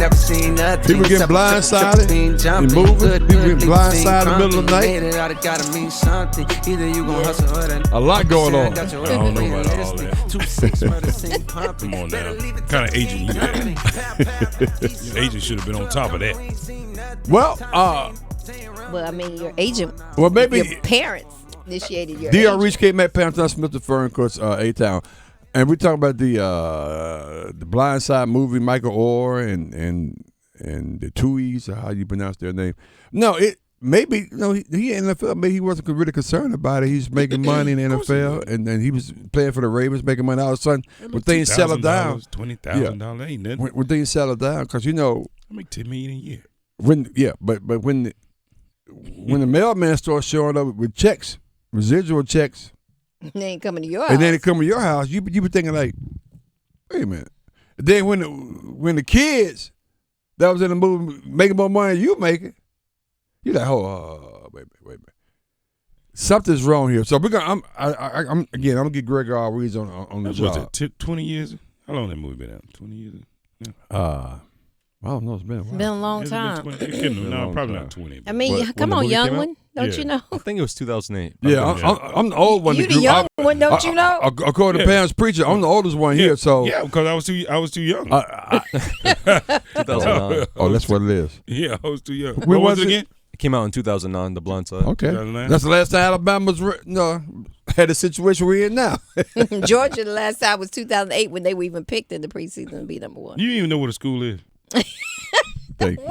never seen nothing. People get blindsided in movies. People get blindsided in the middle of the night. Either you gon' hustle or that. A lot going on. I don't know about all that. Come on now. What kind of agent you got? Your agent should have been on top of that. Well, I mean, your agent. Well, maybe your parents initiated your. D.R. agent. Reach came at Pamela Smith the Fern, of course, A-Town, and we talking about the Blind Side movie, Michael Oher and the Tuohys, or how you pronounce their name. No, maybe he in the NFL. Maybe he wasn't really concerned about it. He's making money in the NFL, and then he was playing for the Ravens, making money. All of a sudden, when things settle down, $20,000 ain't nothing. When things settle down, because I make $10 million a year. But when the mailman starts showing up with checks, residual checks, they ain't coming to your house. and then they come to your house, you be thinking like, wait a minute. Then when the kids that was in the movie making more money than you making, you're like, wait a minute. Something's wrong here. So we're gonna. I'm gonna get Greg Reeves on the job. Was it 20 years? How long that movie been out? 20 years? Yeah. I don't know. It's been a while. Been a long time. No, probably not 20. I mean, come on, young one. Don't you know? I think it was 2008. Yeah, I'm the old one. You the young one, don't you know? According to Pam's preacher, I'm the oldest one here. So yeah, because I was too young. 2009. That's what it is. Yeah, I was too young. When was it again? It came out in 2009, The Blind Side. Okay. That's the last time Alabama's had a situation we're in now. Georgia, the last time was 2008 when they were even picked in the preseason to be number one. You even know what a school is. Thank you.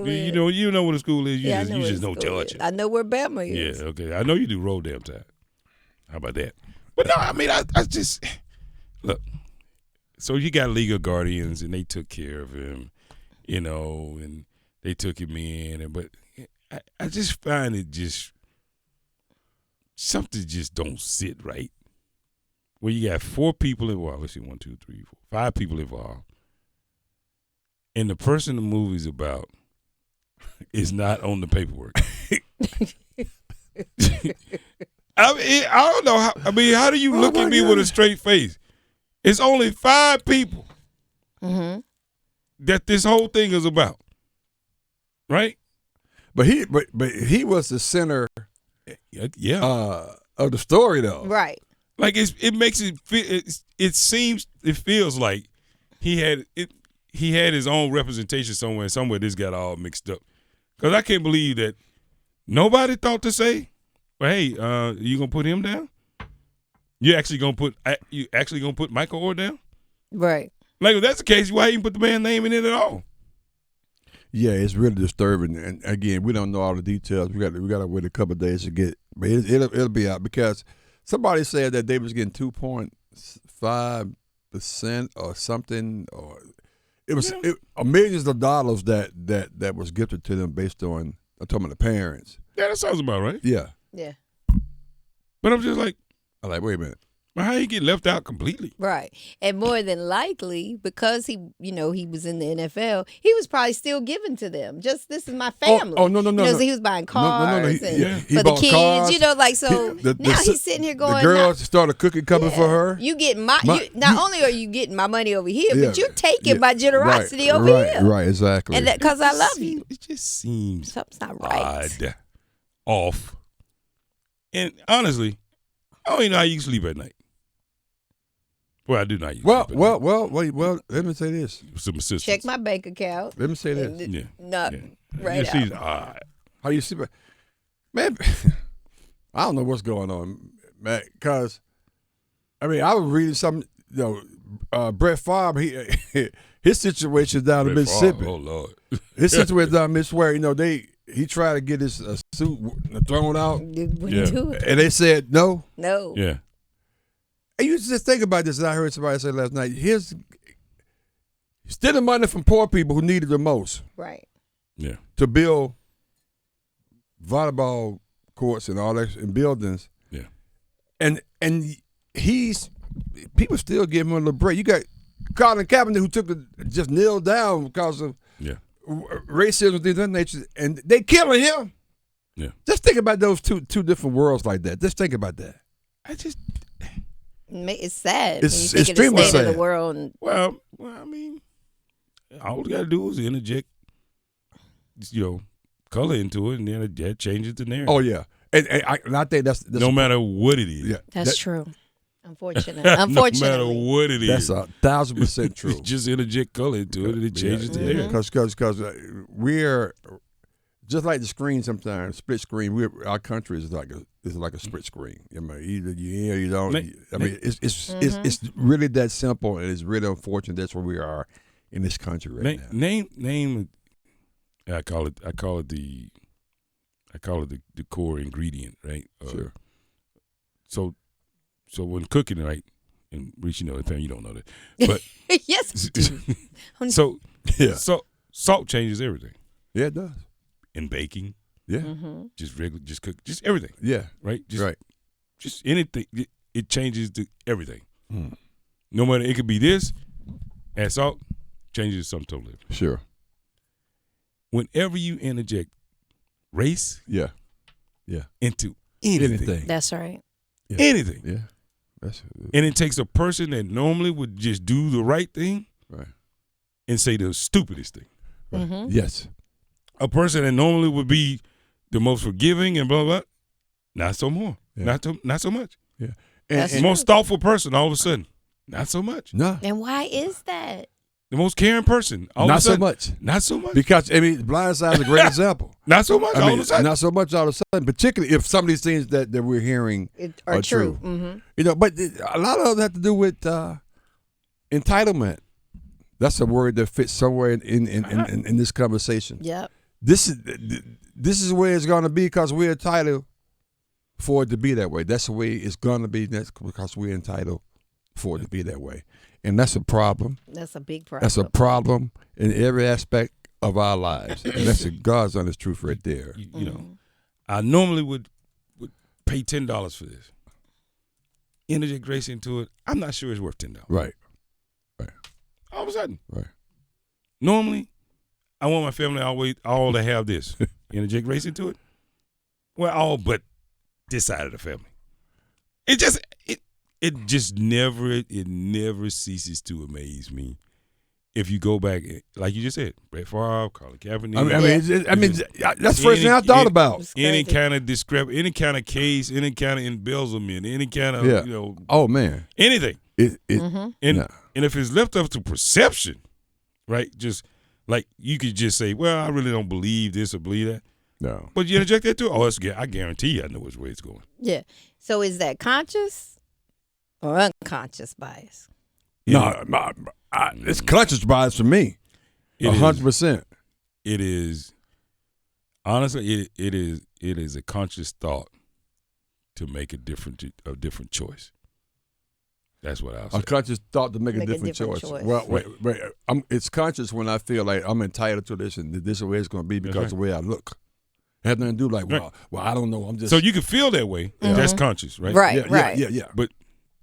You know what a school is. You just know school Georgia. is. I know where Bama is. Yeah, okay. I know you do roll damn time. How about that? But no, I mean, I just look. So you got legal guardians, and they took care of him, and they took him in, but I just find it just something just don't sit right. Where you got 4 people involved. Let's see, 1, 2, 3, 4, 5 people involved. And the person the movie's about is not on the paperwork. I don't know how. I mean, how do you look at me with a straight face? It's only 5 people that this whole thing is about, right? But he was the center, of the story though, right? Like it makes it feel. It feels like he had it. He had his own representation somewhere. Somewhere this got all mixed up. Because I can't believe that nobody thought to say, well, hey, you going to put him down? You actually going to put Michael Oher down? Right. Like, if that's the case, why even put the man's name in it at all? Yeah, it's really disturbing. And again, we don't know all the details. We got to wait a couple of days to get, but it'll be out because somebody said that they was getting 2.5% or something, or it was millions of dollars that was gifted to them based on, I'm talking about the parents. Yeah, that sounds about right. Yeah. Yeah. But I'm just like, wait a minute. But how you get left out completely? Right. And more than likely, because he was in the NFL, he was probably still giving to them. Just, this is my family. No. So he was buying cars he for the kids, cars. Now he's sitting here going, the girls started cooking coming for her. You get not only are you getting my money over here, but you're taking my generosity over here. Right, exactly. And because I love you. It just seems something's not right. Odd, off. And honestly, I don't even know how you can sleep at night. Well, I do not use well, let me say this. Some assistance. Check my bank account. Let me say this. Nothing. Right out. How do you see? Man, I don't know what's going on, man, because, I mean, I was reading something, Brett Favre, his situation down in Mississippi. Oh, Lord. His situation down in Mississippi where, he tried to get his suit thrown out. And they said no. No. Yeah. And you just think about this, and I heard somebody say last night, he's stealing money from poor people who need it the most. Right. Yeah. To build volleyball courts and all that in buildings. Yeah. And people still give him a little break. You got Colin Kaepernick who just kneeled down because of racism, things of that nature, and they killing him. Yeah. Just think about those two different worlds like that. Just think about that. It's sad. It's when you think extremely of the state sad. of the world. Well, I mean, All you got to do is interject, color into it, and then that changes the narrative. Oh yeah, and I think that's no matter what it is. Yeah, That's true. Unfortunately. No matter what it is. That's 1,000% true. Just interject color into it, and it changes the narrative. Because we're just like the screen sometimes, split screen. Our country is like a split screen. I mean, either you in or you don't. It's really that simple, and it's really unfortunate that's where we are in this country right now. Name. I call it the core ingredient, right? Sure. So when cooking, right, and Reach, you don't know that, but yes. so yeah, salt changes everything. Yeah, it does. In baking, yeah, just regular, just cook, just everything. Yeah, right, right. Just anything. It changes everything. No matter, it could be this, add salt, changes something totally different. Sure. Whenever you interject race, yeah, into anything. That's right. Yeah. Anything. Yeah. And it takes a person that normally would just do the right thing, right, and say the stupidest thing. Right. Yes. A person that normally would be the most forgiving and blah blah, not so more. Yeah. Not so much. Yeah. That's the most thoughtful person, all of a sudden, not so much. No. And why is that? The most caring person, all not of a sudden, so much. Not so much. Because Blind Side is a great example. Not so much. All of a sudden. Not so much all of a sudden. Particularly if some of these things that we're hearing are true. Mm-hmm. But a lot of them have to do with entitlement. That's a word that fits somewhere in this conversation. Yep. This is where it's going to be because we're entitled for it to be that way. That's the way it's going to be. That's because we're entitled for it to be that way. And that's a problem. That's a big problem. That's a problem in every aspect of our lives. And that's God's honest truth right there. You know, I normally would pay $10 for this. Interject grace into it. I'm not sure it's worth $10. Right. All of a sudden. Right. Normally, I want my family all to have this. Interject race into it. Well, all but this side of the family. It just never ceases to amaze me. If you go back, like you just said, Brett Favre, Colin Kaepernick. That's the first thing I thought about. Any kind of any kind of case, any kind of embezzlement, any kind of Oh man, anything. And if it's left up to perception, right? Just like you could just say, well, I really don't believe this or believe that. No, but you interject that too. Oh, I guarantee you, I know which way it's going. Yeah. So is that conscious or unconscious bias? No, it's conscious bias for me. 100%. It is honestly. It is a conscious thought to make a different choice. That's what I'll say. A conscious thought to make a different choice. Well, wait. It's conscious when I feel like I'm entitled to this, and this is the way it's going to be because of the way I look. It has nothing to do well, I don't know. I'm just so you can feel that way. Mm-hmm. That's conscious, right? Right. Yeah. But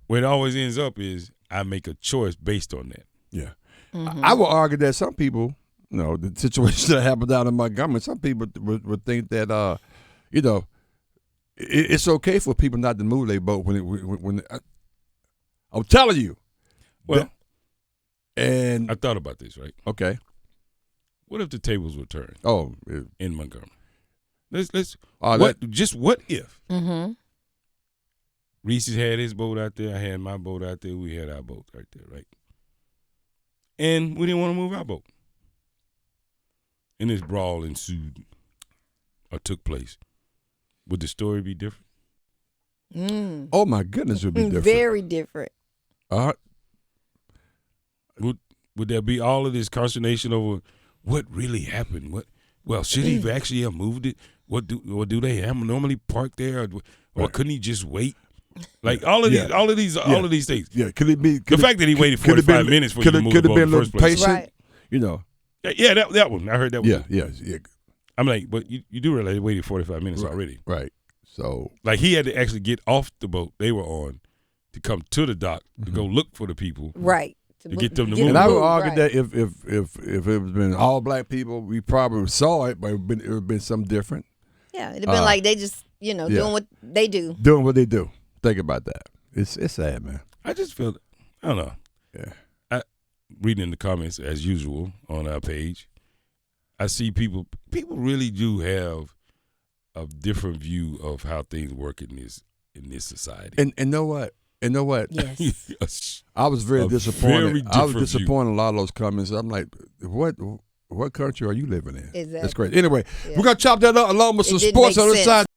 where it always ends up is I make a choice based on that. Yeah. Mm-hmm. I would argue that some people, the situation that happened down in Montgomery, some people would think that, it's okay for people not to move their boat when I'm telling you. Well, and I thought about this, right? Okay. What if the tables were turned? Oh, in Montgomery. Let's just what if? Mm-hmm. Reese's had his boat out there. I had my boat out there. We had our boat right there, right? And we didn't want to move our boat. And this brawl ensued or took place. Would the story be different? Oh my goodness, it would be different. Very different. Would there be all of this consternation over what really happened? Well, should he actually have moved it? What do they have normally park there, or couldn't he just wait? Like all of these things. Yeah, could it be the fact that he waited 45 minutes for you to move the boat in the first place? Patient, right. Yeah, that one. I heard that one. Yeah. I'm like, but you do realize they waited 45 minutes already, right? So, like he had to actually get off the boat they were on to come to the dock to go look for the people, right? To get them to move. And I would argue that if it was been all black people, we probably saw it, but it would have been something different. Yeah, it'd have been like they just doing what they do. Doing what they do. Think about that. It's sad, man. I just feel I don't know. Yeah. reading the comments as usual on our page, I see people really do have a different view of how things work in this society. And know what? And know what? Yes. I was very A disappointed. very I was different disappointed in a lot of those comments. I'm like, what country are you living in? Exactly. That's crazy. Anyway, Yeah. we're gonna chop that up along with It some didn't sports make on the sense. side.